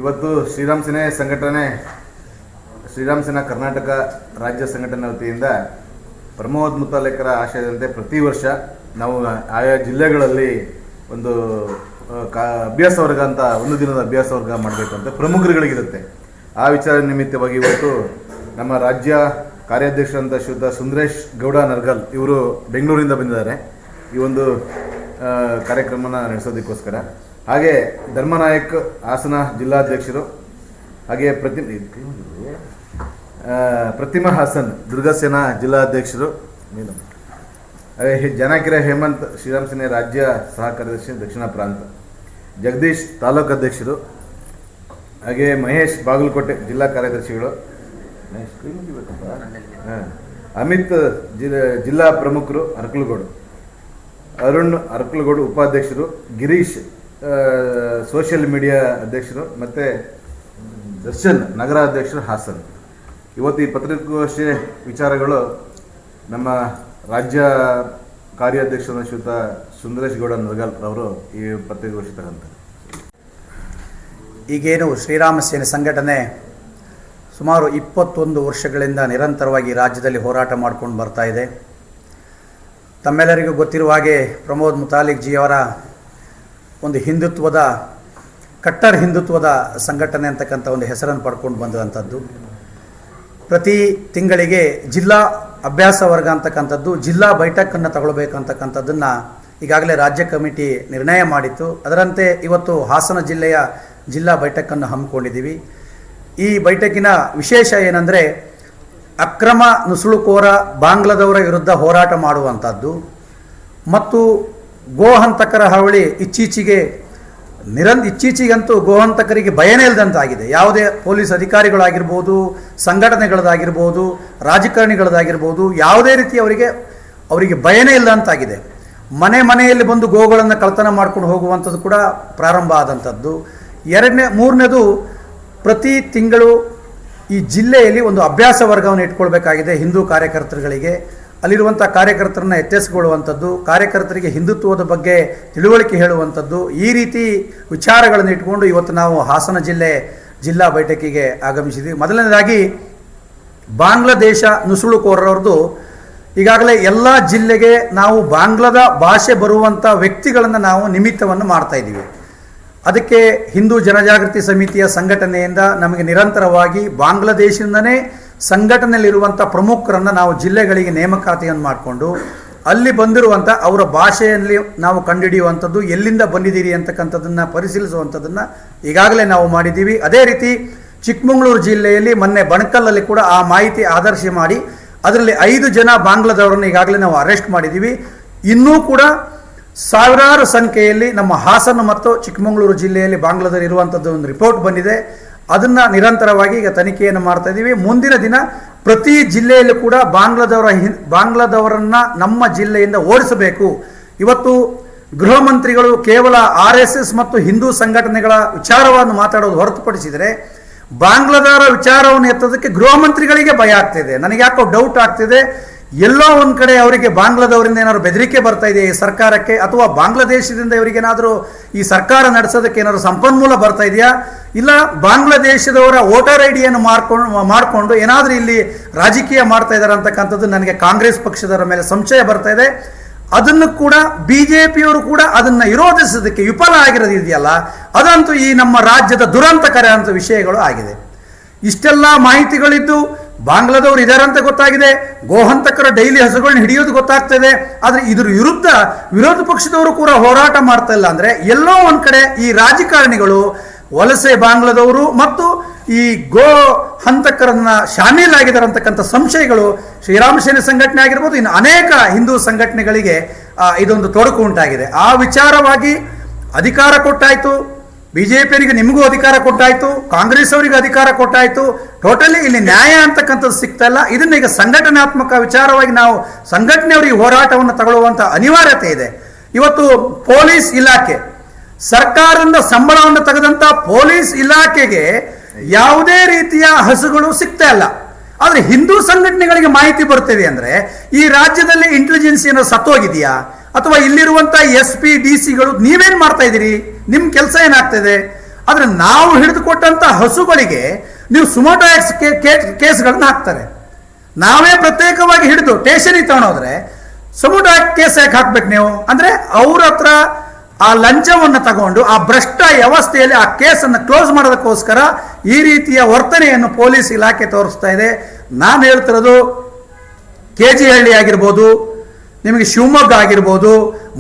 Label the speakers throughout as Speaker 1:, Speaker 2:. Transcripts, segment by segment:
Speaker 1: ಇವತ್ತು ಶ್ರೀರಾಮ್ ಸೇನೆ ಸಂಘಟನೆ ಶ್ರೀರಾಮ್ ಸೇನಾ ಕರ್ನಾಟಕ ರಾಜ್ಯ ಸಂಘಟನೆ ವತಿಯಿಂದ ಪ್ರಮೋದ್ ಮುತಾಲಿಕರ ಆಶಯದಂತೆ ಪ್ರತಿ ವರ್ಷ ನಾವು ಆಯಾ ಜಿಲ್ಲೆಗಳಲ್ಲಿ ಒಂದು ಅಭ್ಯಾಸ ವರ್ಗ ಅಂತ ಒಂದು ದಿನದ ಅಭ್ಯಾಸ ವರ್ಗ ಮಾಡಬೇಕು ಅಂತ ಪ್ರಮುಖರುಗಳಿಗಿರುತ್ತೆ. ಆ ವಿಚಾರ ನಿಮಿತ್ತವಾಗಿ ಇವತ್ತು ನಮ್ಮ ರಾಜ್ಯ ಕಾರ್ಯಾಧ್ಯಕ್ಷರಂತ ಶ್ರೀಯುತ ಸುಂದರೇಶ್ ಗೌಡ ನರ್ಗಲ್ ಇವರು ಬೆಂಗಳೂರಿಂದ ಬಂದಿದ್ದಾರೆ ಈ ಒಂದು ಕಾರ್ಯಕ್ರಮನ ನಡೆಸೋದಕ್ಕೋಸ್ಕರ. ಹಾಗೆ ಧರ್ಮನಾಯಕ್ ಹಾಸನ ಜಿಲ್ಲಾಧ್ಯಕ್ಷರು, ಹಾಗೆ ಪ್ರತಿಮಾ ಹಾಸನ್ ದುರ್ಗಸೇನಾ ಜಿಲ್ಲಾಧ್ಯಕ್ಷರು, ಜನಾಕಿರ ಹೇಮಂತ್ ಶ್ರೀರಾಮ್ ಸೇನೆ ರಾಜ್ಯ ಸಹ ಕಾರ್ಯದರ್ಶಿ ದಕ್ಷಿಣ ಪ್ರಾಂತ, ಜಗದೀಶ್ ತಾಲೂಕು ಅಧ್ಯಕ್ಷರು, ಹಾಗೆ ಮಹೇಶ್ ಬಾಗಲಕೋಟೆ ಜಿಲ್ಲಾ ಕಾರ್ಯದರ್ಶಿಗಳು, ಅಮಿತ್ ಜಿಲ್ಲಾ ಪ್ರಮುಖರು ಅರಕಲಗೂಡು, ಅರುಣ್ ಅರಕಲಗೂಡು ಉಪಾಧ್ಯಕ್ಷರು, ಗಿರೀಶ್ ಸೋಷಿಯಲ್ ಮೀಡಿಯಾ ಅಧ್ಯಕ್ಷರು ಮತ್ತು ದರ್ಶನ್ ನಗರ ಅಧ್ಯಕ್ಷರು ಹಾಸನ್. ಇವತ್ತು ಈ ಪತ್ರಿಕಾಗೋಷ್ಠಿ ವಿಚಾರಗಳು ನಮ್ಮ ರಾಜ್ಯ ಕಾರ್ಯಾಧ್ಯಕ್ಷರ ಶ್ರೀಯುತ ಸುಂದರೇಶ್ ಗೌಡ ನರ್ಗಲ್ ಅವರು ಈ ಪತ್ರಿಕಾಗೋಷ್ಠಿ ತಗೊಂತಾರೆ.
Speaker 2: ಈಗೇನು ಶ್ರೀರಾಮ ಸೇನೆ ಸಂಘಟನೆ ಸುಮಾರು 21 ವರ್ಷಗಳಿಂದ ನಿರಂತರವಾಗಿ ರಾಜ್ಯದಲ್ಲಿ ಹೋರಾಟ ಮಾಡ್ಕೊಂಡು ಬರ್ತಾ ಇದೆ. ತಮ್ಮೆಲ್ಲರಿಗೂ ಗೊತ್ತಿರುವ ಹಾಗೆ ಪ್ರಮೋದ್ ಮುತಾಲಿಕ್ ಜಿಯವರ ಒಂದು ಹಿಂದುತ್ವದ ಕಟ್ಟರ್ ಹಿಂದುತ್ವದ ಸಂಘಟನೆ ಅಂತಕ್ಕಂಥ ಒಂದು ಹೆಸರನ್ನು ಪಡ್ಕೊಂಡು ಬಂದಂಥದ್ದು. ಪ್ರತಿ ತಿಂಗಳಿಗೆ ಜಿಲ್ಲಾ ಅಭ್ಯಾಸ ವರ್ಗ ಅಂತಕ್ಕಂಥದ್ದು, ಜಿಲ್ಲಾ ಬೈಠಕನ್ನು ತಗೊಳ್ಬೇಕಂತಕ್ಕಂಥದ್ದನ್ನು ಈಗಾಗಲೇ ರಾಜ್ಯ ಕಮಿಟಿ ನಿರ್ಣಯ ಮಾಡಿತ್ತು. ಅದರಂತೆ ಇವತ್ತು ಹಾಸನ ಜಿಲ್ಲೆಯ ಜಿಲ್ಲಾ ಬೈಠಕನ್ನು ಹಮ್ಮಿಕೊಂಡಿದ್ದೀವಿ. ಈ ಬೈಠಕಿನ ವಿಶೇಷ ಏನಂದರೆ ಅಕ್ರಮ ನುಸುಳುಕೋರ ಬಾಂಗ್ಲಾದವರ ವಿರುದ್ಧ ಹೋರಾಟ ಮಾಡುವಂಥದ್ದು ಮತ್ತು ಗೋಹಂತಕರ ಹಾವಳಿ ಇತ್ತೀಚೆಗಂತೂ ಗೋಹಂತಕರಿಗೆ ಭಯನೇ ಇಲ್ಲದಂತಾಗಿದೆ. ಯಾವುದೇ ಪೊಲೀಸ್ ಅಧಿಕಾರಿಗಳಾಗಿರ್ಬೋದು, ಸಂಘಟನೆಗಳದಾಗಿರ್ಬೋದು, ರಾಜಕಾರಣಿಗಳದಾಗಿರ್ಬೋದು, ಯಾವುದೇ ರೀತಿ ಅವರಿಗೆ ಭಯನೇ ಇಲ್ಲದಂತಾಗಿದೆ. ಮನೆಯಲ್ಲಿ ಬಂದು ಗೋಗಳನ್ನು ಕಳ್ತನ ಮಾಡ್ಕೊಂಡು ಹೋಗುವಂಥದ್ದು ಕೂಡ ಪ್ರಾರಂಭ ಆದಂಥದ್ದು. ಮೂರನೇದು ಪ್ರತಿ ತಿಂಗಳು ಈ ಜಿಲ್ಲೆಯಲ್ಲಿ ಒಂದು ಅಭ್ಯಾಸ ವರ್ಗವನ್ನು ಇಟ್ಕೊಳ್ಬೇಕಾಗಿದೆ ಹಿಂದೂ ಕಾರ್ಯಕರ್ತರುಗಳಿಗೆ. ಅಲ್ಲಿರುವಂಥ ಕಾರ್ಯಕರ್ತರನ್ನ ಎಚ್ಚರಿಸಿಕೊಳ್ಳುವಂಥದ್ದು, ಕಾರ್ಯಕರ್ತರಿಗೆ ಹಿಂದುತ್ವದ ಬಗ್ಗೆ ತಿಳುವಳಿಕೆ ಹೇಳುವಂಥದ್ದು, ಈ ರೀತಿ ವಿಚಾರಗಳನ್ನು ಇಟ್ಕೊಂಡು ಇವತ್ತು ನಾವು ಹಾಸನ ಜಿಲ್ಲಾ ಬೈಠಕಿಗೆ ಆಗಮಿಸಿದ್ವಿ. ಮೊದಲನೇದಾಗಿ ಬಾಂಗ್ಲಾದೇಶ ನುಸುಳುಕೋರರವ್ರದ್ದು ಈಗಾಗಲೇ ಎಲ್ಲ ಜಿಲ್ಲೆಗೆ ನಾವು ಬಾಂಗ್ಲಾದ ಭಾಷೆ ಬರುವಂಥ ವ್ಯಕ್ತಿಗಳನ್ನು ನಾವು ನಿಮಿತ್ತವನ್ನು ಮಾಡ್ತಾ ಇದ್ದೀವಿ. ಅದಕ್ಕೆ ಹಿಂದೂ ಜನಜಾಗೃತಿ ಸಮಿತಿಯ ಸಂಘಟನೆಯಿಂದ ನಮಗೆ ನಿರಂತರವಾಗಿ ಬಾಂಗ್ಲಾದೇಶದಿಂದನೇ ಸಂಘಟನೆಯಲ್ಲಿರುವಂಥ ಪ್ರಮುಖರನ್ನು ನಾವು ಜಿಲ್ಲೆಗಳಿಗೆ ನೇಮಕಾತಿಯನ್ನು ಮಾಡಿಕೊಂಡು ಅಲ್ಲಿ ಬಂದಿರುವಂಥ ಅವರ ಭಾಷೆಯಲ್ಲಿ ನಾವು ಕಂಡುಹಿಡಿಯುವಂಥದ್ದು, ಎಲ್ಲಿಂದ ಬಂದಿದ್ದೀರಿ ಅಂತಕ್ಕಂಥದ್ದನ್ನು ಪರಿಶೀಲಿಸುವಂಥದ್ದನ್ನು ಈಗಾಗಲೇ ನಾವು ಮಾಡಿದ್ದೀವಿ. ಅದೇ ರೀತಿ ಚಿಕ್ಕಮಗಳೂರು ಜಿಲ್ಲೆಯಲ್ಲಿ ಮೊನ್ನೆ ಬಣಕಲ್ಲಲ್ಲಿ ಕೂಡ ಆ ಮಾಹಿತಿ ಆಧರಿಸಿ ಮಾಡಿ ಅದರಲ್ಲಿ 5 ಜನ ಬಾಂಗ್ಲಾದವರನ್ನು ಈಗಾಗಲೇ ನಾವು ಅರೆಸ್ಟ್ ಮಾಡಿದ್ದೀವಿ. ಇನ್ನೂ ಕೂಡ ಸಾವಿರಾರು ಸಂಖ್ಯೆಯಲ್ಲಿ ನಮ್ಮ ಹಾಸನ ಮತ್ತು ಚಿಕ್ಕಮಗಳೂರು ಜಿಲ್ಲೆಯಲ್ಲಿ ಬಾಂಗ್ಲಾದಲ್ಲಿ ಇರುವಂಥದ್ದು ಒಂದು ರಿಪೋರ್ಟ್ ಬಂದಿದೆ. ಅದನ್ನು ನಿರಂತರವಾಗಿ ಈಗ ತನಿಖೆಯನ್ನು ಮಾಡ್ತಾ ಇದ್ದೀವಿ. ಮುಂದಿನ ದಿನ ಪ್ರತಿ ಜಿಲ್ಲೆಯಲ್ಲೂ ಕೂಡ ಬಾಂಗ್ಲಾದವರನ್ನು ನಮ್ಮ ಜಿಲ್ಲೆಯಿಂದ ಓಡಿಸಬೇಕು. ಇವತ್ತು ಗೃಹ ಮಂತ್ರಿಗಳು ಕೇವಲ RSS ಮತ್ತು ಹಿಂದೂ ಸಂಘಟನೆಗಳ ವಿಚಾರವನ್ನು ಮಾತಾಡೋದು ಹೊರತುಪಡಿಸಿದರೆ ಬಾಂಗ್ಲಾದವರ ವಿಚಾರವನ್ನು ಎತ್ತೋದಕ್ಕೆ ಗೃಹ ಮಂತ್ರಿಗಳಿಗೆ ಭಯ ಆಗ್ತಿದೆ. ನನಗೆ ಯಾಕೋ ಡೌಟ್ ಆಗ್ತಿದೆ, ಎಲ್ಲೋ ಒಂದು ಕಡೆ ಅವರಿಗೆ ಬಾಂಗ್ಲಾದವರಿಂದ ಏನಾದ್ರು ಬೆದರಿಕೆ ಬರ್ತಾ ಇದೆ ಈ ಸರ್ಕಾರಕ್ಕೆ, ಅಥವಾ ಬಾಂಗ್ಲಾದೇಶದಿಂದ ಇವರಿಗೇನಾದರೂ ಈ ಸರ್ಕಾರ ನಡೆಸೋದಕ್ಕೆ ಏನಾದ್ರು ಸಂಪನ್ಮೂಲ ಬರ್ತಾ ಇದೆಯಾ, ಇಲ್ಲ ಬಾಂಗ್ಲಾದೇಶದವರ ವೋಟರ್ ಐಡಿಯನ್ನು ಮಾಡಿಕೊಂಡು ಏನಾದರೂ ಇಲ್ಲಿ ರಾಜಕೀಯ ಮಾಡ್ತಾ ಇದ್ದಾರೆ ಅಂತಕ್ಕಂಥದ್ದು ನನಗೆ ಕಾಂಗ್ರೆಸ್ ಪಕ್ಷದವರ ಮೇಲೆ ಸಂಶಯ ಬರ್ತಾ ಇದೆ. ಅದನ್ನು ಕೂಡ BJPಯವರು ಕೂಡ ಅದನ್ನು ವಿರೋಧಿಸೋದಕ್ಕೆ ವಿಫಲ ಆಗಿರೋದಿದೆಯಲ್ಲ, ಅದಂತೂ ಈ ನಮ್ಮ ರಾಜ್ಯದ ದುರಂತಕರ ಅಂತ ವಿಷಯಗಳು ಆಗಿದೆ. ಇಷ್ಟೆಲ್ಲ ಮಾಹಿತಿಗಳಿದ್ದು ಬಾಂಗ್ಲಾದವರು ಇದ್ದಾರೆ ಅಂತ ಗೊತ್ತಾಗಿದೆ, ಗೋಹಂತಕರ ಡೈಲಿ ಹಸುಗಳನ್ನ ಹಿಡಿಯೋದು ಗೊತ್ತಾಗ್ತದೆ. ಆದರೆ ಇದ್ರ ವಿರುದ್ಧ ವಿರೋಧ ಪಕ್ಷದವರು ಕೂಡ ಹೋರಾಟ ಮಾಡ್ತಾ ಇಲ್ಲ ಅಂದರೆ ಎಲ್ಲೋ ಒಂದು ಕಡೆ ಈ ರಾಜಕಾರಣಿಗಳು ವಲಸೆ ಬಾಂಗ್ಲಾದವರು ಮತ್ತು ಈ ಗೋ ಹಂತಕರನ್ನ ಶಾಮೀಲಾಗಿದ್ದಾರೆ ಅಂತಕ್ಕಂಥ ಸಂಶಯಗಳು ಶ್ರೀರಾಮ ಸೇನೆ ಸಂಘಟನೆ ಆಗಿರ್ಬೋದು, ಇನ್ನು ಅನೇಕ ಹಿಂದೂ ಸಂಘಟನೆಗಳಿಗೆ ಇದೊಂದು ತೊಡಕು ಉಂಟಾಗಿದೆ. ಆ ವಿಚಾರವಾಗಿ ಅಧಿಕಾರ ಕೊಟ್ಟಾಯಿತು, BJPಯವರಿಗೆ ನಿಮಗೂ ಅಧಿಕಾರ ಕೊಟ್ಟಾಯಿತು, ಕಾಂಗ್ರೆಸ್ ಅವರಿಗೆ ಅಧಿಕಾರ ಕೊಟ್ಟಾಯಿತು, ಟೋಟಲಿ ಇಲ್ಲಿ ನ್ಯಾಯ ಅಂತಕ್ಕಂಥದ್ದು ಸಿಗ್ತಾ ಇಲ್ಲ. ಇದನ್ನ ಈಗ ಸಂಘಟನಾತ್ಮಕ ವಿಚಾರವಾಗಿ ನಾವು ಸಂಘಟನೆಯವರಿಗೆ ಹೋರಾಟವನ್ನು ತಗೊಳ್ಳುವಂಥ ಅನಿವಾರ್ಯತೆ ಇದೆ. ಇವತ್ತು ಪೊಲೀಸ್ ಇಲಾಖೆ ಸರ್ಕಾರದಿಂದ ಸಂಬಳವನ್ನು ತೆಗೆದಂಥ ಪೊಲೀಸ್ ಇಲಾಖೆಗೆ ಯಾವುದೇ ರೀತಿಯ ಹಸುಗಳು ಸಿಗ್ತಾ ಇಲ್ಲ. ಆದರೆ ಹಿಂದೂ ಸಂಘಟನೆಗಳಿಗೆ ಮಾಹಿತಿ ಬರ್ತಿದೆ ಅಂದರೆ ಈ ರಾಜ್ಯದಲ್ಲಿ ಇಂಟೆಲಿಜೆನ್ಸ್ ಏನೋ ಸತ್ತೋಗಿದೆಯಾ, ಅಥವಾ ಇಲ್ಲಿರುವಂಥ SP DCಗಳು ನೀವೇನು ಮಾಡ್ತಾ ಇದ್ದೀರಿ, ನಿಮ್ಮ ಕೆಲಸ ಏನಾಗ್ತದೆ, ಆದರೆ ನಾವು ಹಿಡಿದುಕೊಟ್ಟಂಥ ಹಸುಗಳಿಗೆ ನೀವು ಸುಮೋಟೋ ಕೇಸ್ಗಳನ್ನ ಹಾಕ್ತಾರೆ. ನಾವೇ ಪ್ರತ್ಯೇಕವಾಗಿ ಹಿಡಿದು ಸ್ಟೇಷನಿಗೆ ತಗೊಂಡೋದ್ರೆ ಸುಮೋಟೋ ಕೇಸ್ ಯಾಕೆ ಹಾಕ್ಬೇಕು ನೀವು? ಅಂದರೆ ಅವ್ರ ಹತ್ರ ಆ ಲಂಚವನ್ನು ತಗೊಂಡು ಆ ಭ್ರಷ್ಟ ವ್ಯವಸ್ಥೆಯಲ್ಲಿ ಆ ಕೇಸನ್ನು ಕ್ಲೋಸ್ ಮಾಡೋದಕ್ಕೋಸ್ಕರ ಈ ರೀತಿಯ ವರ್ತನೆಯನ್ನು ಪೊಲೀಸ್ ಇಲಾಖೆ ತೋರಿಸ್ತಾ ಇದೆ. ನಾನು ಹೇಳ್ತಿರೋದು KG ಹಳ್ಳಿ ಆಗಿರ್ಬೋದು, ನಿಮಗೆ ಶಿವಮೊಗ್ಗ ಆಗಿರ್ಬೋದು,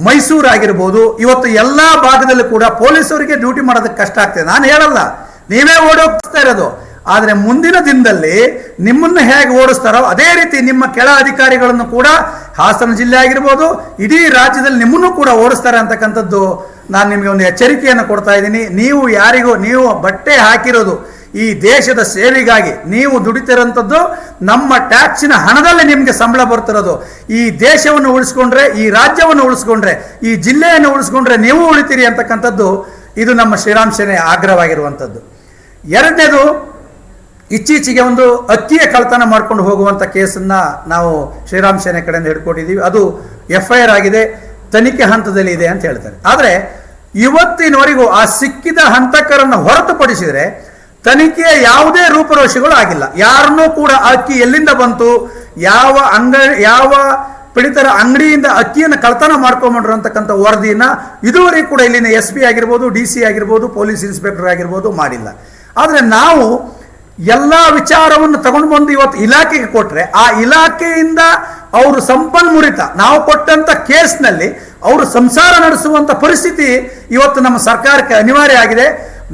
Speaker 2: ಮೈಸೂರು ಆಗಿರ್ಬೋದು, ಇವತ್ತು ಎಲ್ಲ ಭಾಗದಲ್ಲೂ ಕೂಡ ಪೊಲೀಸರಿಗೆ ಡ್ಯೂಟಿ ಮಾಡೋದಕ್ಕೆ ಕಷ್ಟ ಆಗ್ತದೆ. ನಾನು ಹೇಳಲ್ಲ, ನೀವೇ ಓಡೋಗ್ತಾ ಇರೋದು. ಆದರೆ ಮುಂದಿನ ದಿನದಲ್ಲಿ ನಿಮ್ಮನ್ನು ಹೇಗೆ ಓಡಿಸ್ತಾರೋ ಅದೇ ರೀತಿ ನಿಮ್ಮ ಕೆಳ ಅಧಿಕಾರಿಗಳನ್ನು ಕೂಡ ಹಾಸನ ಜಿಲ್ಲೆ ಆಗಿರ್ಬೋದು, ಇಡೀ ರಾಜ್ಯದಲ್ಲಿ ನಿಮ್ಮನ್ನು ಕೂಡ ಓಡಿಸ್ತಾರೆ ಅಂತಕ್ಕಂಥದ್ದು ನಾನು ನಿಮಗೆ ಒಂದು ಎಚ್ಚರಿಕೆಯನ್ನು ಕೊಡ್ತಾ ಇದ್ದೀನಿ. ನೀವು ಬಟ್ಟೆ ಹಾಕಿರೋದು ಈ ದೇಶದ ಸೇವೆಗಾಗಿ, ನೀವು ದುಡಿತಿರೋಂಥದ್ದು ನಮ್ಮ ಟ್ಯಾಕ್ಸಿನ ಹಣದಲ್ಲಿ ನಿಮಗೆ ಸಂಬಳ ಬರ್ತಿರೋದು. ಈ ದೇಶವನ್ನು ಉಳಿಸ್ಕೊಂಡ್ರೆ, ಈ ರಾಜ್ಯವನ್ನು ಉಳಿಸ್ಕೊಂಡ್ರೆ, ಈ ಜಿಲ್ಲೆಯನ್ನು ಉಳಿಸ್ಕೊಂಡ್ರೆ ನೀವು ಉಳಿತೀರಿ ಅಂತಕ್ಕಂಥದ್ದು ಇದು ನಮ್ಮ ಶ್ರೀರಾಮ್ ಸೇನೆ ಆಗ್ರಹವಾಗಿರುವಂಥದ್ದು. ಎರಡನೇದು, ಇತ್ತೀಚೆಗೆ ಒಂದು ಅಕ್ಕಿಯ ಕಳ್ಳತನ ಮಾಡ್ಕೊಂಡು ಹೋಗುವಂಥ ಕೇಸನ್ನು ನಾವು ಶ್ರೀರಾಮ್ ಸೇನೆ ಕಡೆಯಿಂದ ಹಿಡ್ಕೊಂಡಿದ್ದೀವಿ. ಅದು FIR ಆಗಿದೆ, ತನಿಖೆ ಹಂತದಲ್ಲಿ ಇದೆ ಅಂತ ಹೇಳ್ತಾರೆ. ಆದರೆ ಇವತ್ತಿನವರೆಗೂ ಆ ಸಿಕ್ಕಿದ ಹಂತಕರನ್ನು ಹೊರತುಪಡಿಸಿದರೆ ತನಿಖೆಯ ಯಾವುದೇ ರೂಪುರೇಷೆಗಳು ಆಗಿಲ್ಲ. ಯಾರನ್ನೂ ಕೂಡ ಅಕ್ಕಿ ಎಲ್ಲಿಂದ ಬಂತು, ಯಾವ ಪೀಡಿತರ ಅಂಗಡಿಯಿಂದ ಅಕ್ಕಿಯನ್ನು ಕಳ್ಳತನ ಮಾಡ್ಕೊಂಡ್ರು ಅಂತಕ್ಕಂಥ ವರದಿಯನ್ನು ಇದುವರೆಗೂ ಕೂಡ ಇಲ್ಲಿನ SP ಆಗಿರ್ಬೋದು, DC ಆಗಿರ್ಬೋದು, ಪೊಲೀಸ್ ಇನ್ಸ್ಪೆಕ್ಟರ್ ಆಗಿರ್ಬೋದು ಮಾಡಿಲ್ಲ. ಆದರೆ ನಾವು ಎಲ್ಲ ವಿಚಾರವನ್ನು ತಗೊಂಡು ಬಂದು ಇವತ್ತು ಇಲಾಖೆಗೆ ಕೊಟ್ಟರೆ ಆ ಇಲಾಖೆಯಿಂದ ಅವರು ಸಂಪನ್ಮೂರಿತ, ನಾವು ಕೊಟ್ಟಂಥ ಕೇಸ್ನಲ್ಲಿ ಅವರು ಸಂಸಾರ ನಡೆಸುವಂಥ ಪರಿಸ್ಥಿತಿ ಇವತ್ತು ನಮ್ಮ ಸರ್ಕಾರಕ್ಕೆ ಅನಿವಾರ್ಯ ಆಗಿದೆ.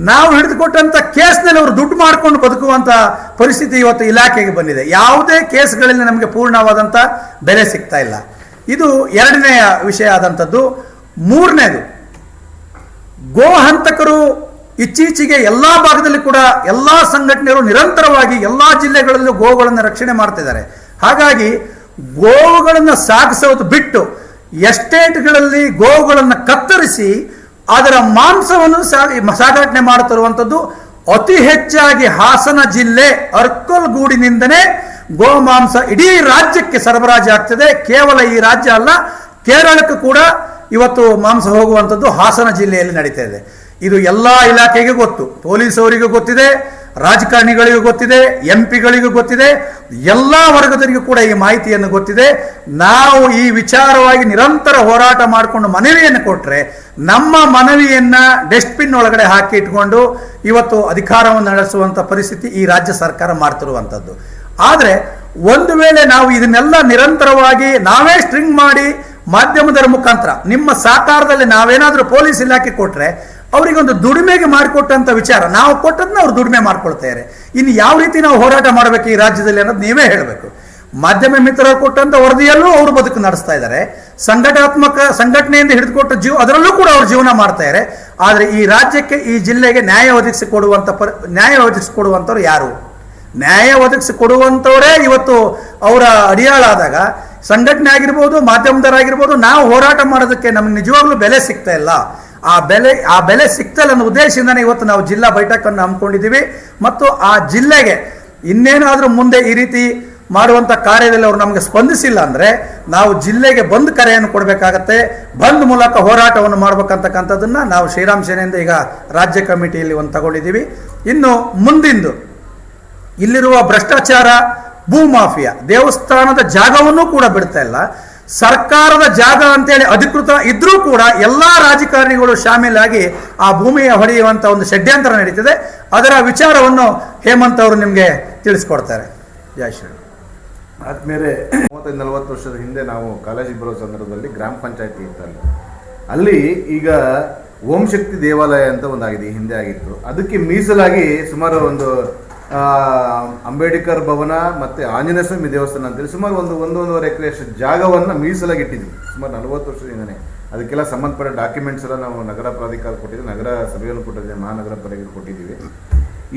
Speaker 2: ನಾವು ಹಿಡಿದುಕೊಟ್ಟಂಥ ಕೇಸ್ನಲ್ಲಿ ಅವರು ದುಡ್ಡು ಮಾಡಿಕೊಂಡು ಬದುಕುವಂಥ ಪರಿಸ್ಥಿತಿ ಇವತ್ತು ಇಲಾಖೆಗೆ ಬಂದಿದೆ. ಯಾವುದೇ ಕೇಸ್ಗಳಲ್ಲಿ ನಮಗೆ ಪೂರ್ಣವಾದಂಥ ಬೆಲೆ ಸಿಗ್ತಾ ಇಲ್ಲ. ಇದು ಎರಡನೆಯ ವಿಷಯ ಆದಂಥದ್ದು. ಮೂರನೇದು, ಗೋ ಹಂತಕರು ಇತ್ತೀಚೆಗೆ ಎಲ್ಲ ಭಾಗದಲ್ಲಿ ಕೂಡ ಎಲ್ಲ ಸಂಘಟನೆಗಳು ನಿರಂತರವಾಗಿ ಎಲ್ಲ ಜಿಲ್ಲೆಗಳಲ್ಲೂ ಗೋವುಗಳನ್ನು ರಕ್ಷಣೆ ಮಾಡ್ತಿದ್ದಾರೆ. ಹಾಗಾಗಿ ಗೋವುಗಳನ್ನು ಸಾಗಿಸೋದು ಬಿಟ್ಟು ಎಸ್ಟೇಟ್ಗಳಲ್ಲಿ ಗೋವುಗಳನ್ನು ಕತ್ತರಿಸಿ ಅದರ ಮಾಂಸವನ್ನು ಸಾಗಾಟನೆ ಮಾಡುತ್ತಿರುವಂಥದ್ದು ಅತಿ ಹೆಚ್ಚಾಗಿ ಹಾಸನ ಜಿಲ್ಲೆ ಅರ್ಕಲ್ಗೂಡಿನಿಂದನೇ ಗೋಮಾಂಸ ಇಡೀ ರಾಜ್ಯಕ್ಕೆ ಸರಬರಾಜು ಆಗ್ತದೆ. ಕೇವಲ ಈ ರಾಜ್ಯ ಅಲ್ಲ, ಕೇರಳಕ್ಕೂ ಕೂಡ ಇವತ್ತು ಮಾಂಸ ಹೋಗುವಂಥದ್ದು ಹಾಸನ ಜಿಲ್ಲೆಯಲ್ಲಿ ನಡೀತಾ ಇದೆ. ಇದು ಎಲ್ಲ ಇಲಾಖೆಗೂ ಗೊತ್ತು, ಪೊಲೀಸ್ ಅವರಿಗೂ ಗೊತ್ತಿದೆ, ರಾಜಕಾರಣಿಗಳಿಗೂ ಗೊತ್ತಿದೆ, MP ಗಳಿಗೂ ಗೊತ್ತಿದೆ, ಎಲ್ಲ ವರ್ಗದವರಿಗೂ ಕೂಡ ಈ ಮಾಹಿತಿಯನ್ನು ಗೊತ್ತಿದೆ. ನಾವು ಈ ವಿಚಾರವಾಗಿ ನಿರಂತರ ಹೋರಾಟ ಮಾಡಿಕೊಂಡು ಮನವಿಯನ್ನು ಕೊಟ್ಟರೆ ನಮ್ಮ ಮನವಿಯನ್ನು ಡಸ್ಟ್ಬಿನ್ ಒಳಗಡೆ ಹಾಕಿ ಇಟ್ಕೊಂಡು ಇವತ್ತು ಅಧಿಕಾರವನ್ನು ನಡೆಸುವಂಥ ಪರಿಸ್ಥಿತಿ ಈ ರಾಜ್ಯ ಸರ್ಕಾರ ಮಾಡ್ತಿರುವಂಥದ್ದು. ಆದರೆ ಒಂದು ವೇಳೆ ನಾವು ಇದನ್ನೆಲ್ಲ ನಿರಂತರವಾಗಿ ನಾವೇ ಸ್ಟ್ರಿಂಗ್ ಮಾಡಿ ಮಾಧ್ಯಮದರ ಮುಖಾಂತರ ನಿಮ್ಮ ಸಹಕಾರದಲ್ಲಿ ನಾವೇನಾದರೂ ಪೊಲೀಸ್ ಇಲಾಖೆ ಕೊಟ್ಟರೆ ಅವರಿಗೊಂದು ದುಡಿಮೆಗೆ ಮಾಡಿಕೊಟ್ಟಂಥ ವಿಚಾರ, ನಾವು ಕೊಟ್ಟದನ್ನ ಅವ್ರು ದುಡಿಮೆ ಮಾಡ್ಕೊಳ್ತಾರೆ. ಇನ್ನು ಯಾವ ರೀತಿ ನಾವು ಹೋರಾಟ ಮಾಡಬೇಕು ಈ ರಾಜ್ಯದಲ್ಲಿ ಅನ್ನೋದು ನೀವೇ ಹೇಳಬೇಕು. ಮಾಧ್ಯಮ ಮಿತ್ರರು ಕೊಟ್ಟಂಥ ವರದಿಯಲ್ಲೂ ಅವರು ಬದುಕು ನಡೆಸ್ತಾ ಇದ್ದಾರೆ, ಸಂಘಟನೆಯಿಂದ ಹಿಡಿದುಕೊಟ್ಟ ಅದರಲ್ಲೂ ಕೂಡ ಅವರು ಜೀವನ ಮಾಡ್ತಾ ಇದ್ದಾರೆ. ಆದರೆ ಈ ರಾಜ್ಯಕ್ಕೆ, ಈ ಜಿಲ್ಲೆಗೆ ನ್ಯಾಯ ಒದಗಿಸಿಕೊಡುವಂಥವ್ರು ಯಾರು? ನ್ಯಾಯ ಒದಗಿಸಿಕೊಡುವಂಥವರೇ ಇವತ್ತು ಅವರ ಅಡಿಯಾಳಾದಾಗ ಸಂಘಟನೆ ಆಗಿರ್ಬೋದು, ಮಾಧ್ಯಮದವರಾಗಿರ್ಬೋದು, ನಾವು ಹೋರಾಟ ಮಾಡೋದಕ್ಕೆ ನಮಗೆ ನಿಜವಾಗ್ಲೂ ಬೆಲೆ ಸಿಗ್ತಾ ಇಲ್ಲ. ಆ ಬೆಲೆ ಸಿಗ್ತಲ್ಲ ಅನ್ನೋ ಉದ್ದೇಶದಿಂದನೇ ಇವತ್ತು ನಾವು ಜಿಲ್ಲಾ ಬೈಠಕನ್ನು ಹಮ್ಮಿಕೊಂಡಿದ್ದೀವಿ. ಮತ್ತು ಆ ಜಿಲ್ಲೆಗೆ ಇನ್ನೇನಾದರೂ ಮುಂದೆ ಈ ರೀತಿ ಮಾಡುವಂಥ ಕಾರ್ಯದಲ್ಲಿ ಅವರು ನಮಗೆ ಸ್ಪಂದಿಸಿಲ್ಲ ಅಂದರೆ ನಾವು ಜಿಲ್ಲೆಗೆ ಬಂದ್ ಕರೆಯನ್ನು ಕೊಡಬೇಕಾಗತ್ತೆ. ಬಂದ್ ಮೂಲಕ ಹೋರಾಟವನ್ನು ಮಾಡ್ಬೇಕಂತಕ್ಕಂಥದ್ದನ್ನು ನಾವು ಶ್ರೀರಾಮ್ ಸೇನೆಯಿಂದ ಈಗ ರಾಜ್ಯ ಕಮಿಟಿಯಲ್ಲಿ ಒಂದು ತಗೊಂಡಿದ್ದೀವಿ. ಇನ್ನು ಮುಂದಿಂದು ಇಲ್ಲಿರುವ ಭ್ರಷ್ಟಾಚಾರ, ಭೂ ಮಾಫಿಯಾ, ದೇವಸ್ಥಾನದ ಜಾಗವನ್ನು ಕೂಡ ಬಿಡ್ತಾ ಇಲ್ಲ. ಸರ್ಕಾರದ ಜಾಗ ಅಂತೇಳಿ ಅಧಿಕೃತ ಇದ್ರೂ ಕೂಡ ಎಲ್ಲ ರಾಜಕಾರಣಿಗಳು ಶಾಮೀಲಾಗಿ ಆ ಭೂಮಿಯ ಹೊಡೆಯುವಂಥ ಒಂದು ಷಡ್ಯಂತ್ರ ನಡೀತಿದೆ. ಅದರ ವಿಚಾರವನ್ನು ಹೇಮಂತ್ ಅವರು ನಿಮಗೆ ತಿಳಿಸ್ಕೊಡ್ತಾರೆ. ಜೈ ಶ್ರೀ.
Speaker 1: ಆದ್ಮೇಲೆ 30-40 ವರ್ಷದ ಹಿಂದೆ ನಾವು ಕಾಲೇಜಿಗೆ ಬರೋ ಸಂದರ್ಭದಲ್ಲಿ ಗ್ರಾಮ ಪಂಚಾಯತಿ ಇತ್ತಲ್ಲ, ಅಲ್ಲಿ ಈಗ ಓಂ ಶಕ್ತಿ ದೇವಾಲಯ ಅಂತ ಒಂದಾಗಿದೆ, ಹಿಂದೆ ಆಗಿತ್ತು. ಅದಕ್ಕೆ ಮೀಸಲಾಗಿ ಸುಮಾರು ಒಂದು ಅಂಬೇಡ್ಕರ್ ಭವನ ಮತ್ತು ಆಂಜನೇಯ ಸ್ವಾಮಿ ದೇವಸ್ಥಾನ ಅಂತೇಳಿ ಸುಮಾರು 1-1.5 ಎಕರೆ ಜಾಗವನ್ನು ಮೀಸಲಾಗಿ ಇಟ್ಟಿದ್ವಿ ಸುಮಾರು 40 ವರ್ಷದಿಂದನೇ. ಅದಕ್ಕೆಲ್ಲ ಸಂಬಂಧಪಟ್ಟ ಡಾಕ್ಯುಮೆಂಟ್ಸ್ ಎಲ್ಲ ನಾವು ನಗರ ಪ್ರಾಧಿಕಾರ ಕೊಟ್ಟಿದ್ದೀವಿ, ನಗರ ಸಭೆಯನ್ನು ಕೊಟ್ಟಿದ್ದೀವಿ, ಮಹಾನಗರ ಪಾಲಿಕೆ ಕೊಟ್ಟಿದ್ದೀವಿ.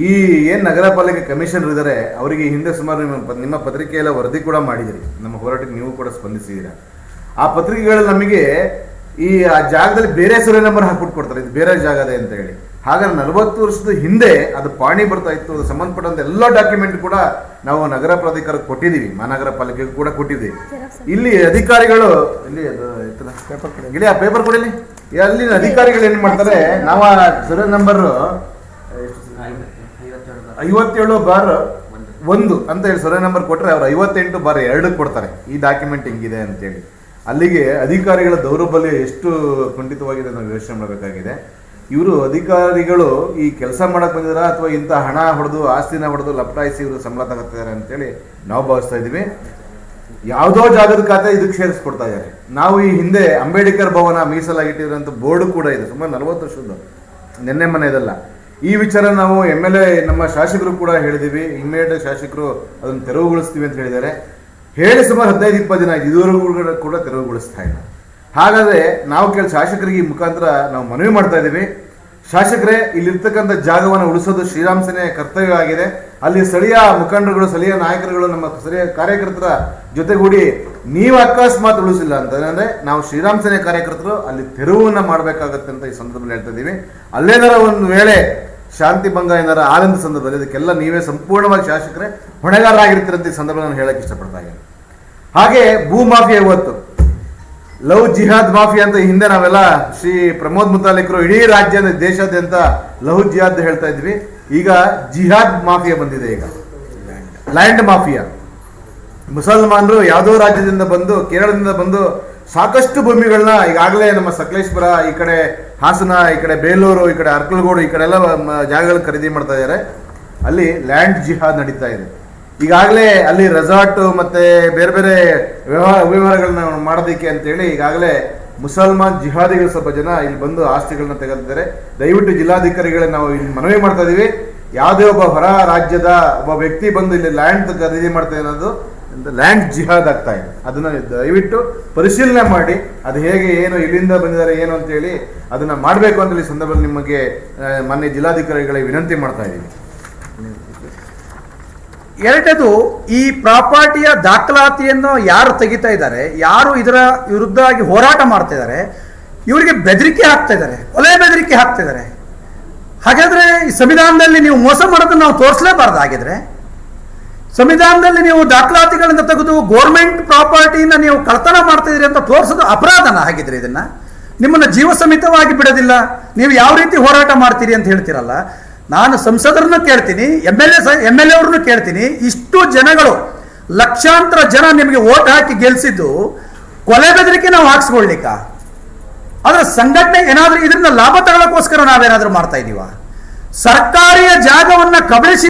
Speaker 1: ಈ ಏನು ನಗರ ಪಾಲಿಕೆ ಕಮಿಷನರ್ ಇದ್ದಾರೆ ಅವರಿಗೆ ಹಿಂದೆ ಸುಮಾರು ನಿಮ್ಮ ಪತ್ರಿಕೆಯೆಲ್ಲ ವರದಿ ಕೂಡ ಮಾಡಿದಿರಿ, ನಮ್ಮ ಹೋರಾಟಕ್ಕೆ ನೀವು ಕೂಡ ಸ್ಪಂದಿಸಿದ್ದೀರಾ. ಆ ಪತ್ರಿಕೆಗಳಲ್ಲಿ ನಮಗೆ ಆ ಜಾಗದಲ್ಲಿ ಬೇರೆ ಸರ್ವೆ ನಂಬರ್ ಹಾಕ್ಬಿಟ್ಟು ಕೊಡ್ತಾರೆ, ಇದು ಬೇರೆ ಜಾಗ ಇದೆ ಅಂತ ಹೇಳಿ. ಹಾಗಾದ್ರೆ 40 ವರ್ಷದ ಹಿಂದೆ ಅದು ಪಾಣಿ ಬರ್ತಾ ಇತ್ತು, ಅದು ಸಂಬಂಧಪಟ್ಟಂತ ಎಲ್ಲ ಡಾಕ್ಯುಮೆಂಟ್ ಕೂಡ ನಾವು ನಗರ ಪ್ರಾಧಿಕಾರಕ್ಕೆ ಕೊಟ್ಟಿದ್ದೀವಿ, ಮಹಾನಗರ ಪಾಲಿಕೆಗೆ ಕೂಡ ಕೊಟ್ಟಿದ್ದೀವಿ. ಇಲ್ಲಿ ಅಧಿಕಾರಿಗಳು ಇಲ್ಲಿ ಆ ಪೇಪರ್ ಕೊಡಿಲಿ, ಅಲ್ಲಿನ ಅಧಿಕಾರಿಗಳು ಏನ್ ಮಾಡ್ತಾರೆ, ನಾವು ಆ ಸರ್ವೆ ನಂಬರ್ 57/1 ಅಂತ ಹೇಳಿ ಸರ್ವೆ ನಂಬರ್ ಕೊಟ್ಟರೆ ಅವ್ರು 58/2 ಕೊಡ್ತಾರೆ. ಈ ಡಾಕ್ಯುಮೆಂಟ್ ಹಿಂಗಿದೆ ಅಂತೇಳಿ. ಅಲ್ಲಿಗೆ ಅಧಿಕಾರಿಗಳ ದೌರ್ಬಲ್ಯ ಎಷ್ಟು ಖಂಡಿತವಾಗಿದೆ ನಾವು ಯೋಚನೆ ಮಾಡಬೇಕಾಗಿದೆ. ಇವರು ಅಧಿಕಾರಿಗಳು ಈ ಕೆಲಸ ಮಾಡಕ್ ಬಂದಿದಾರ ಅಥವಾ ಇಂಥ ಹಣ ಹೊಡೆದು ಆಸ್ತಿನ ಹೊಡೆದು ಲಪಟಾಯಿಸಿ ಇವರು ಸಂಬಳ ತಗೋತಿದ್ದಾರೆ ಅಂತೇಳಿ ನಾವು ಭಾವಿಸ್ತಾ ಇದ್ದೀವಿ. ಯಾವುದೋ ಜಾಗದ ಖಾತೆ ಇದಕ್ಕೆ ಸೇರಿಸ್ಕೊಡ್ತಾ ಇದ್ದಾರೆ. ನಾವು ಈ ಹಿಂದೆ ಅಂಬೇಡ್ಕರ್ ಭವನ ಮೀಸಲಾಗಿಟ್ಟಿರೋಂಥ ಬೋರ್ಡು ಕೂಡ ಇದೆ, ಸುಮಾರು 40 ವರ್ಷದ್ದು, ನಿನ್ನೆ ಮನೆಯದಲ್ಲ. ಈ ವಿಚಾರ ನಾವು MLA ನಮ್ಮ ಶಾಸಕರು ಕೂಡ ಹೇಳಿದ್ದೀವಿ. ಇಮ್ಮಿಡಿಯೇಟ್ ಶಾಸಕರು ಅದನ್ನು ತೆರವುಗೊಳಿಸ್ತೀವಿ ಅಂತ ಹೇಳಿದ್ದಾರೆ. ಹೇಳಿ ಸುಮಾರು 15-20 ದಿನ ಆಯ್ತು, ಇದುವರೆಗೂ ಕೂಡ ತೆರವುಗೊಳಿಸ್ತಾ ಇಲ್ಲ. ಹಾಗಾದರೆ ನಾವು ಶಾಸಕರಿಗೆ ಈ ಮುಖಾಂತರ ನಾವು ಮನವಿ ಮಾಡ್ತಾ ಇದ್ದೀವಿ. ಶಾಸಕರೇ, ಇಲ್ಲಿರ್ತಕ್ಕಂಥ ಜಾಗವನ್ನು ಉಳಿಸೋದು ಶ್ರೀರಾಮ್ ಸೇನೆ ಕರ್ತವ್ಯ ಆಗಿದೆ. ಅಲ್ಲಿ ಸ್ಥಳೀಯ ಮುಖಂಡರುಗಳು, ಸ್ಥಳೀಯ ನಾಯಕರುಗಳು, ನಮ್ಮ ಸ್ಥಳೀಯ ಕಾರ್ಯಕರ್ತರ ಜೊತೆಗೂಡಿ ನೀವು ಅಕಸ್ಮಾತ್ ಉಳಿಸಿಲ್ಲ ಅಂತಂದ್ರೆ ನಾವು ಶ್ರೀರಾಮ್ ಸೇನೆ ಕಾರ್ಯಕರ್ತರು ಅಲ್ಲಿ ತೆರವನ್ನು ಮಾಡಬೇಕಾಗತ್ತೆ ಅಂತ ಈ ಸಂದರ್ಭದಲ್ಲಿ ಹೇಳ್ತಾ ಇದ್ದೀವಿ. ಅಲ್ಲೇನಾರ ಒಂದು ವೇಳೆ ಶಾಂತಿ ಭಂಗ ಏನಾರ ಆನಂದ ಸಂದರ್ಭದಲ್ಲಿ ಇದಕ್ಕೆಲ್ಲ ನೀವೇ ಸಂಪೂರ್ಣವಾಗಿ ಶಾಸಕರೇ ಹೊಣೆಗಾರರಾಗಿರ್ತೀರಂತ ಈ ಸಂದರ್ಭದಲ್ಲಿ ನಾನು ಹೇಳಕ್ಕೆ ಇಷ್ಟಪಡ್ತಾ ಇದ್ದೀನಿ. ಹಾಗೆ ಭೂ ಮಾಫಿಯಾ ಇವತ್ತು ಲವ್ ಜಿಹಾದ್ ಮಾಫಿಯಾ ಅಂತ ಹಿಂದೆ ನಾವೆಲ್ಲ ಶ್ರೀ ಪ್ರಮೋದ್ ಮುತಾಲಿಕರು ಇಡೀ ರಾಜ್ಯದ ದೇಶಾದ್ಯಂತ ಲವ್ ಜಿಹಾದ್ ಹೇಳ್ತಾ ಇದ್ವಿ. ಈಗ ಜಿಹಾದ್ ಮಾಫಿಯಾ ಬಂದಿದೆ. ಈಗ ಲ್ಯಾಂಡ್ ಮಾಫಿಯಾ. ಮುಸಲ್ಮಾನರು ಯಾವುದೋ ರಾಜ್ಯದಿಂದ ಬಂದು, ಕೇರಳದಿಂದ ಬಂದು ಸಾಕಷ್ಟು ಭೂಮಿಗಳನ್ನ ಈಗಾಗಲೇ ನಮ್ಮ ಸಕಲೇಶ್ಪುರ, ಈ ಕಡೆ ಹಾಸನ, ಈ ಕಡೆ ಬೇಲೂರು, ಈ ಕಡೆ ಅರ್ಕಲಗೋಡು, ಈ ಕಡೆ ಎಲ್ಲ ಜಾಗಗಳು ಖರೀದಿ ಮಾಡ್ತಾ ಇದ್ದಾರೆ. ಅಲ್ಲಿ ಲ್ಯಾಂಡ್ ಜಿಹಾದ್ ನಡೀತಾ ಇದೆ. ಈಗಾಗಲೇ ಅಲ್ಲಿ ರೆಸಾರ್ಟ್ ಮತ್ತೆ ಬೇರೆ ಬೇರೆ ವ್ಯವಹಾರಗಳನ್ನ ಮಾಡೋದಕ್ಕೆ ಅಂತೇಳಿ ಈಗಾಗಲೇ ಮುಸಲ್ಮಾನ್ ಜಿಹಾದಿಗಳು ಸ್ವಲ್ಪ ಜನ ಇಲ್ಲಿ ಬಂದು ಆಸ್ತಿಗಳನ್ನ ತೆಗೆದಿದ್ದಾರೆ. ದಯವಿಟ್ಟು ಜಿಲ್ಲಾಧಿಕಾರಿಗಳೇ ನಾವು ಇಲ್ಲಿ ಮನವಿ ಮಾಡ್ತಾ ಇದೀವಿ, ಯಾವುದೇ ಒಬ್ಬ ಹೊರ ರಾಜ್ಯದ ಒಬ್ಬ ವ್ಯಕ್ತಿ ಬಂದು ಇಲ್ಲಿ ಲ್ಯಾಂಡ್ ಖರೀದಿ ಮಾಡ್ತಾ ಅನ್ನೋದು ಲ್ಯಾಂಡ್ ಜಿಹಾದ್ ಆಗ್ತಾ ಇದೆ. ಅದನ್ನ ದಯವಿಟ್ಟು ಪರಿಶೀಲನೆ ಮಾಡಿ ಅದು ಹೇಗೆ, ಏನು, ಇಲ್ಲಿಂದ ಬಂದಿದ್ದಾರೆ ಏನು ಅಂತೇಳಿ ಅದನ್ನ ಮಾಡಬೇಕು ಅಂತ ಈ ಸಂದರ್ಭದಲ್ಲಿ ನಿಮಗೆ ಮಾನ್ಯ ಜಿಲ್ಲಾಧಿಕಾರಿಗಳಿಗೆ ವಿನಂತಿ ಮಾಡ್ತಾ ಇದ್ದೀವಿ.
Speaker 2: ಎರಡನೇದು, ಈ ಪ್ರಾಪರ್ಟಿಯ ದಾಖಲಾತಿಯನ್ನು ಯಾರು ತೆಗಿತಾ ಇದ್ದಾರೆ, ಯಾರು ಇದರ ವಿರುದ್ಧವಾಗಿ ಹೋರಾಟ ಮಾಡ್ತಾ ಇದ್ದಾರೆ, ಇವರಿಗೆ ಬೆದರಿಕೆ ಹಾಕ್ತಾ ಇದ್ದಾರೆ, ಕೊಲೆ ಬೆದರಿಕೆ ಹಾಕ್ತಾ ಇದ್ದಾರೆ. ಹಾಗಾದ್ರೆ ಈ ಸಂವಿಧಾನದಲ್ಲಿ ನೀವು ಮೋಸ ಮಾಡೋದನ್ನು ನಾವು ತೋರಿಸಲೇಬಾರ್ದಾಗಿದ್ರೆ, ಸಂವಿಧಾನದಲ್ಲಿ ನೀವು ದಾಖಲಾತಿಗಳಿಂದ ತೆಗೆದು ಗೋರ್ಮೆಂಟ್ ಪ್ರಾಪರ್ಟಿನ ನೀವು ಕಳ್ತನ ಮಾಡ್ತಾ ಇದ್ದೀರಿ ಅಂತ ತೋರಿಸೋದು ಅಪರಾಧನ. ಹಾಗಿದ್ರೆ ಇದನ್ನ ನಿಮ್ಮನ್ನ ಜೀವ ಸಮೇತವಾಗಿ ಬಿಡೋದಿಲ್ಲ. ನೀವು ಯಾವ ರೀತಿ ಹೋರಾಟ ಮಾಡ್ತೀರಿ ಅಂತ ಹೇಳ್ತೀರಲ್ಲ, ನಾನು ಸಂಸದರನ್ನು ಕೇಳ್ತೀನಿ, MLA ಅವ್ರನ್ನು ಕೇಳ್ತೀನಿ. ಇಷ್ಟು ಜನಗಳು, ಲಕ್ಷಾಂತರ ಜನ ನಿಮಗೆ ವೋಟ್ ಹಾಕಿ ಗೆಲ್ಸಿದ್ದು ಕೊಲೆ ಬೆದರಿಕೆ ನಾವು ಹಾಕ್ಸ್ಕೊಳ್ಲಿಕ್ಕ? ಆದ್ರೆ ಸಂಘಟನೆ ಏನಾದ್ರೂ ಇದರಿಂದ ಲಾಭ ತಗೊಳ್ಳೋಕ್ಕೋಸ್ಕರ ನಾವೇನಾದ್ರೂ ಮಾಡ್ತಾ ಇದೀವ? ಸರ್ಕಾರಿಯ ಜಾಗವನ್ನ ಕಬಳಿಸಿ